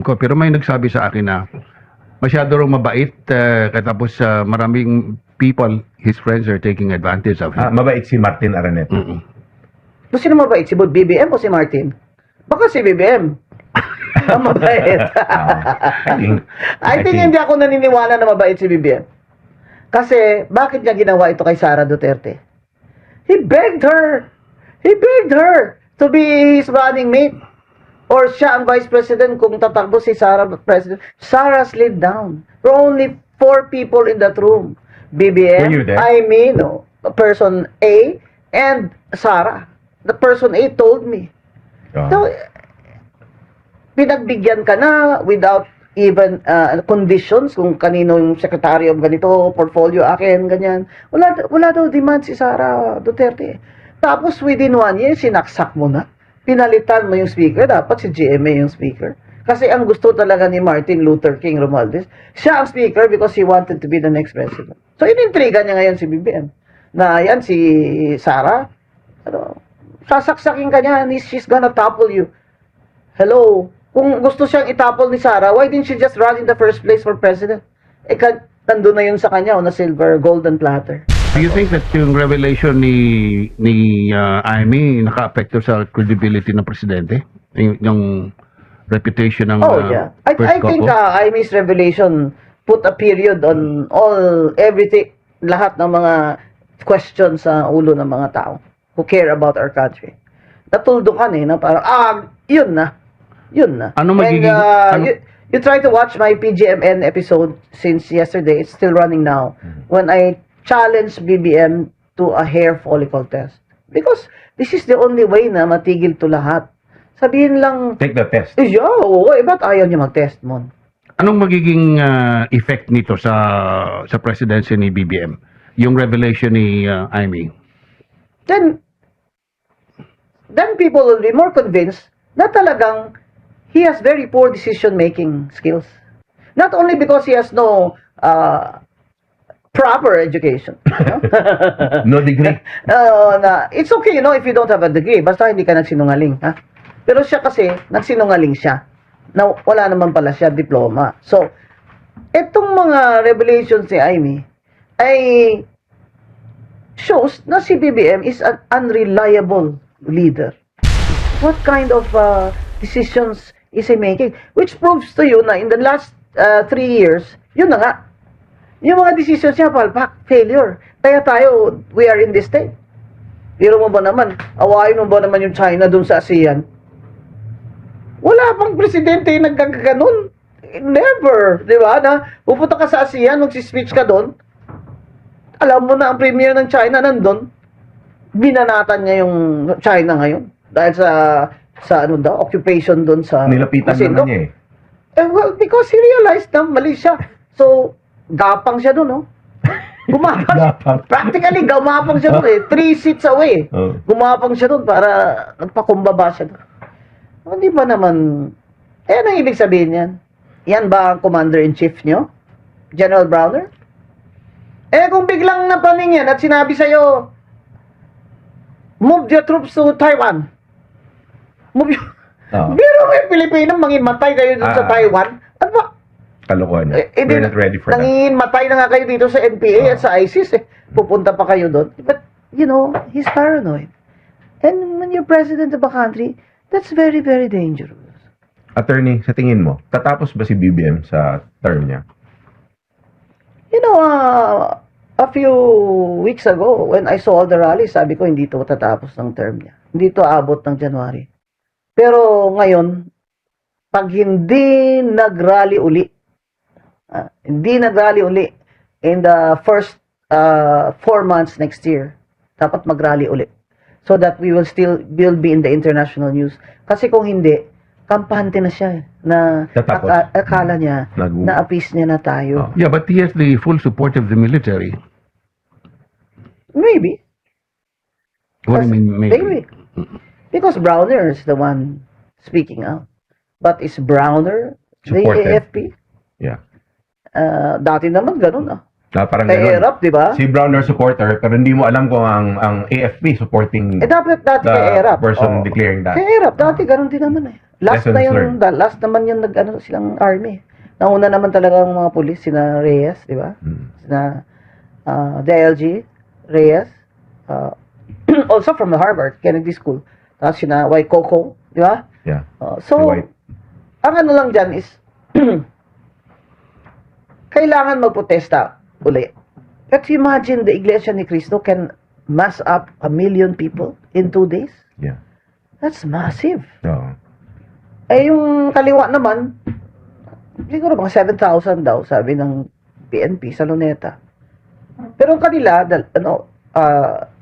ko, pero may nagsabi sa akin na masyado rin mabait, katapos maraming people, his friends are taking advantage of him. Mabait si Martin Araneta. Sino mabait? Si BBM o si Martin? Baka si BBM. Ang mabait. I think hindi ako naniniwala na mabait si BBM. Kasi, bakit niya ginawa ito kay Sara Duterte? He begged her to be his running mate. Or siya ang vice president kung tatakbo si Sara president. Sara slid down. There were only 4 people in that room. BBM, Were you there? I mean, person A, and Sara. The person A told me. So, pinagbigyan ka na without even conditions kung kanino yung secretary of ganito, portfolio akin, ganyan. Wala daw demand si Sara Duterte. Tapos within 1 year, sinaksak mo na. Pinalitan mo yung speaker, dapat si GMA yung speaker. Kasi ang gusto talaga ni Martin Luther King Romualdez, siya ang speaker because he wanted to be the next president. So, inintriga niya ngayon si BBM. Na yan, si Sara, sasaksakin ka niya, and she's gonna topple you. Hello? Kung gusto siyang itapol ni Sara, why didn't she just run in the first place for president? Nandun na yun sa kanya, na silver, golden platter. Do you think that yung revelation ni Amy naka-apekto sa credibility ng presidente? Yung reputation ng Yeah. I think Amy's revelation put a period on everything, lahat ng mga questions sa ulo ng mga tao who care about our country. Natuldukan na parang, yun na. Ano magiging... You try to watch my PGMN episode since yesterday, it's still running now, when I challenge BBM to a hair follicle test. Because this is the only way na matigil to lahat. Sabihin lang, Take the test. ba't ayaw niya mag-test mo? Anong magiging effect nito sa presidency ni BBM? Yung revelation ni Amy? Then people will be more convinced na talagang he has very poor decision-making skills. Not only because he has no proper education. No degree. It's okay, if you don't have a degree, basta hindi ka nagsinungaling. Ha? Pero siya kasi, nagsinungaling siya. Na wala naman pala siya diploma. So, etong mga revelations ni Amy ay shows na si BBM is an unreliable leader. What kind of decisions is he making? Which proves to you na in the last 3 years, yun na nga, yung mga decisions niya, palpak, failure. Kaya tayo, we are in this state. Pero mo ba naman, awayin mo ba naman yung China dun sa ASEAN? Wala pang presidente yung nagkaganon. Never, di ba? Na pupunta ka sa ASEAN, magsispeech ka doon, alam mo na ang premier ng China nandun, binanatan niya yung China ngayon. Dahil sa occupation doon sa... Nilapitan naman niya Well, because he realized na mali siya. So, gapang siya doon, Gumapang. Gapang. Practically, gumapang siya doon 3 seats away. Gumapang siya doon para nagpakumbaba siya doon. Hindi ba naman... anong ibig sabihin yan? Yan ba ang commander-in-chief nyo? General Browner? Kung biglang napaning yan at sinabi sa'yo, move your troops to Taiwan. Move your... Pero Pilipino, mangimatay kayo dun sa Taiwan. Ano ba? Kalokohan. We're not ready for that. Nangimatay na nga kayo dito sa NPA at sa ISIS. Pupunta pa kayo doon. But, he's paranoid. And when you're president of a country, that's very, very dangerous. Attorney, sa tingin mo, tatapos ba si BBM sa term niya? A few weeks ago, when I saw all the rallies, sabi ko, hindi to tatapos ng term niya. Hindi to abot ng January. Pero ngayon, pag hindi nag-rally uli in the first 4 months next year, dapat mag-rally uli. So that we will be in the international news. Kasi kung hindi, kampante na siya na akala niya na appease niya na tayo. Yeah, but he has the full support of the military. Maybe. What do you mean, maybe? Maybe. Because Browner is the one speaking out. But is Browner the Supported. AFP? Yeah. Dati naman ganun Parang Kay ganun. Erap, di ba? Si Browner supporter, pero hindi mo alam kung ang AFP supporting Dapat dati the kay Erap. person declaring that. Kay Erap, dati ganun din naman Last Lessons na yung, learned. last naman yung nag-ano silang army. Nauna naman talaga ang mga pulis, sina Reyes, di ba? Sina DLG, Reyes, also from the Harvard Kennedy School. Tapos sina White Coco, di ba? Yeah. So, Si White. ang ano lang dyan is, kailangan magprotesta uli. But imagine the Iglesia ni Cristo can mass up 1 million people in 2 days. Yeah. That's massive. Oo. Eh, yung kaliwa naman, siguro mga 7,000 daw, sabi ng PNP sa Luneta. Pero ang kanila,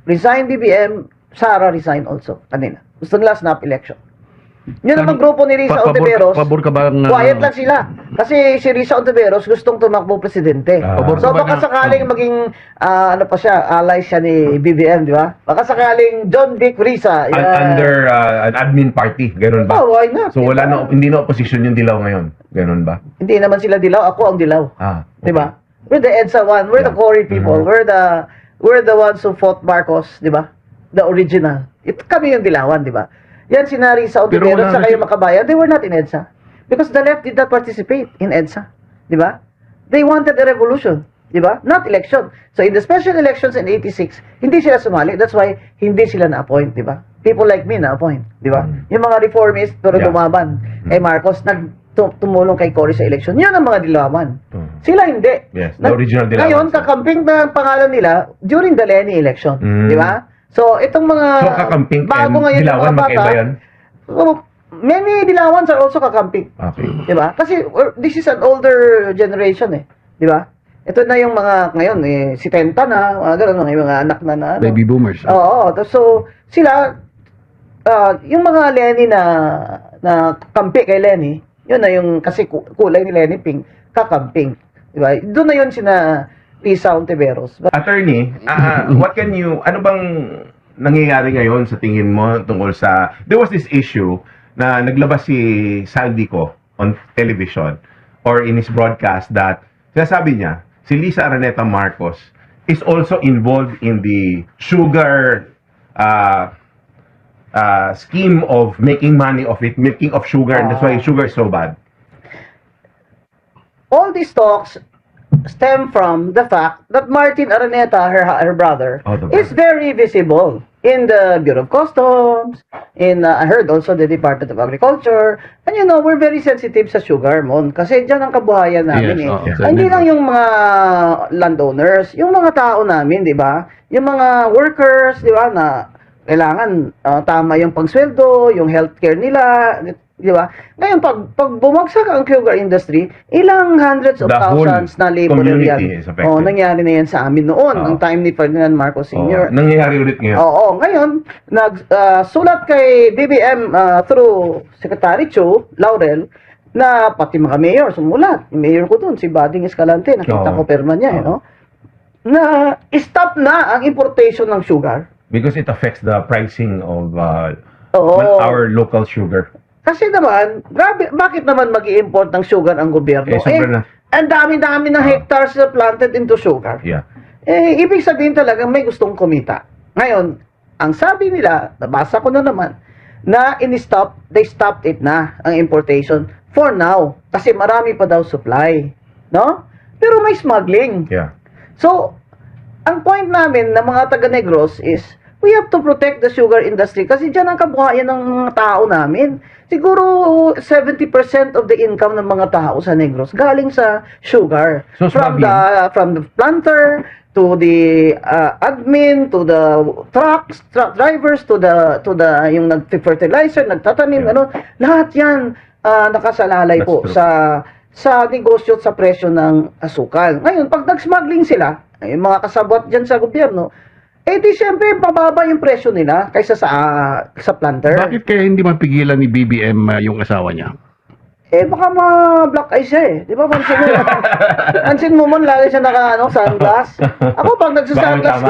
resign BBM, Sara resign also, kanina. Gusto nila snap election. Yun naman grupo ni Risa Ontiveros, Pabor ka ba ng... quiet lang sila. Kasi si Risa Ontiveros gustong tumakbo presidente. Pabor So ka ba baka na- sakaling maging, ano pa siya, ally siya ni BBM, di ba? Baka sakaling John Vic Risa. Under an admin party, ganun ba? Oh, why not? So wala na, hindi na opposition yung Dilaw ngayon. Ganun ba? Hindi naman sila dilaw, ako ang dilaw. Okay. Di ba? We're the EDSA one. We're the Yeah. Cory people. We're the ones who fought Marcos, di ba? The original. Kami yung dilawan, di ba? Yan si Risa Pero Ontiveros wala sa na kayo Makabayan, they were not in EDSA. Because the left did not participate in EDSA. Di ba? They wanted a revolution. Di ba? Not election. So in the special elections in 86, hindi sila sumali. That's why hindi sila na-appoint, di ba? People like me na-appoint, di ba? Yung mga reformist pero Yeah. lumaban. Eh Marcos, tumulong kay Cory sa election. Yun ang mga dilawan. Sila hindi. Yes, the original dilawan. Ngayon, kakamping na ang pangalan nila during the Lenny election. Mm. Di ba? So, itong mga So kakamping bago and ngayon ng Dilawan, mga bata, magkaiba yan? so, many dilawans are also kakamping. Okay. Di ba? Kasi this is an older generation eh. Di ba? Ito na yung mga ngayon si Tenta na, mga ganun, yung mga anak na ano. Baby boomers. Oo. So, sila, yung mga Lenny na kampi kay Lenny, yun na yung, kasi kulay ni Lenny pink, kakamping. Di ba? Doon na yun sina Risa Ontiveros. Attorney, ano bang nangyayari ngayon sa tingin mo tungkol sa, there was this issue na naglabas si Saldico on television or in his broadcast that, sinasabi niya, si Lisa Araneta Marcos is also involved in the sugar scheme of making money of it, making of sugar, and that's why sugar is so bad. All these talks stem from the fact that Martin Araneta, her brother, is very visible in the Bureau of Customs, I heard also the Department of Agriculture, and we're very sensitive sa sugar, Mon, kasi dyan ang kabuhayan namin Yes, Hindi lang yung mga landowners, yung mga tao namin, di ba? Yung mga workers, di ba, na kailangan tama yung pangsweldo, yung healthcare nila, di ba? Ngayon, pag bumagsak ang sugar industry, ilang hundreds of The whole thousands na labor community is affected. nangyari na yan sa amin noon, ang time ni Ferdinand Marcos Sr. Nangyayari ulit ngayon. Oo, ngayon, sulat kay BBM through Secretary Cho, Laurel, na pati mga mayor sumulat. Yung mayor ko dun, si Bading Escalante, nakita ko perma niya, na stop na ang importation ng sugar. Because it affects the pricing of Oo. our local sugar. Kasi naman, grabe, bakit naman mag-i-import ng sugar ang gobyerno? Sobra na. Ang dami-dami ng hectares na planted into sugar. Yeah. Ibig sabihin talaga may gustong kumita. Ngayon, ang sabi nila, nabasa ko na naman, na they stopped it na, ang importation, for now. Kasi marami pa daw supply. No? Pero may smuggling. Yeah. So, ang point namin na mga taga-Negros is, we have to protect the sugar industry kasi dyan ang kabuhayan ng mga tao namin. Siguro 70% of the income ng mga tao sa Negros galing sa sugar. So, from the planter to the admin to the truck drivers to the yung nag-fertilizer, nagtatanim, lahat 'yan nakasalalay That's po true. sa negosyo at sa presyo ng asukal. Ngayon, pag nag-smuggling sila, yung mga kasabwat dyan sa gobyerno, di siyempre, pababa yung presyo nila kaysa sa planter. Bakit kaya hindi mapigilan ni BBM yung asawa niya? Baka ma-black eye siya eh. Di ba, pansin mo man, lagi siya sunglass. Ako, pag nagsasunglass,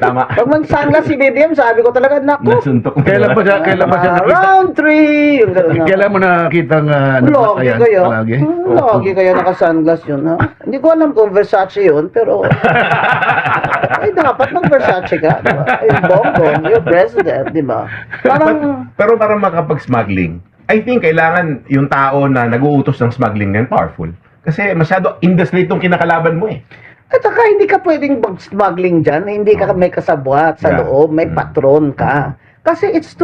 Tama. pag mag-sunglass si BBM, sabi ko talaga, naku, Nasuntok mo. Kailan ba siya nakita? round 3, yung gano'n na. Kailan mo nakitang Logi kayo. palagi? Logi kayo naka-sunglass yun, ha? Hindi ko alam kung Versace yun, pero dapat mag-Versace ka, di ba? Bongbong, you're president, di ba? Parang, Pero para makapag-smuggling, I think kailangan yung tao na nag-uutos ng smuggling yan powerful. Kasi masyado industry itong kinakalaban mo eh. At saka hindi ka pwedeng mag-smuggling dyan, hindi ka may kasabwat sa Yeah. loob, may patron ka. Kasi it's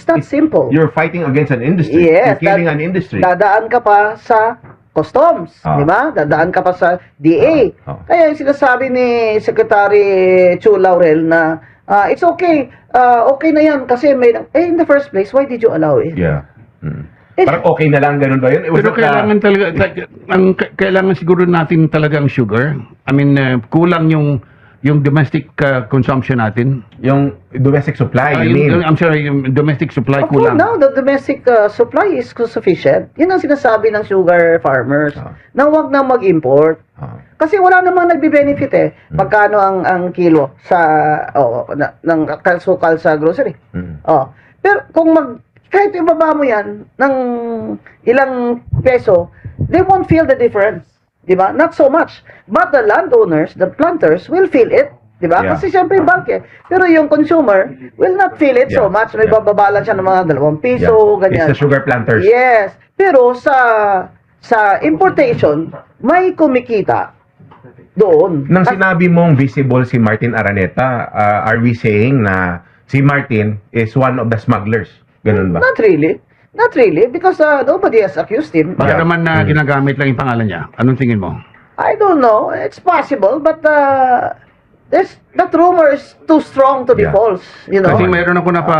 not simple. You're fighting against an industry. Yes, You're killing an industry. Dadaan ka pa sa customs, Ah. di ba? Dadaan ka pa sa DA. Kaya yung sinasabi ni Secretary Chu Laurel na it's okay, okay na yan kasi may in the first place, why did you allow it? Yeah. Parang okay na lang, ganun ba yun? It was Pero not kailangan talaga, kailangan siguro natin talagang sugar. I mean, kulang yung domestic consumption natin. yung domestic supply, you mean? I'm sorry, yung domestic supply Of course, kulang. now the domestic supply is sufficient. Yun ang sinasabi ng sugar farmers na huwag na mag-import. Kasi wala namang nagbe-benefit eh. Pagkano ang kilo sa ng kalsukal sa grocery. Oh. Pero kung kahit ibaba mo yan ng ilang peso, they won't feel the difference. Diba? Not so much. But the landowners, the planters, will feel it. Diba? Yeah. Kasi syempre bulk eh. Pero yung consumer will not feel it so Yeah. much. May Yeah. bababa lang siya ng mga 2 piso, ganyan. It's the sugar planters. Yes. Pero sa importation, may kumikita doon. Nang sinabi mong visible si Martin Araneta, are we saying na si Martin is one of the smugglers? Ganun ba? Not really. Not really. Because nobody has accused him. Baka naman na ginagamit lang yung pangalan niya. Anong tingin mo? I don't know. It's possible. But that rumor is too strong to be Yeah. false. You know? Kasi mayroon ako na pa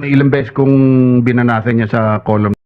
ilang beses kung binanatan niya sa column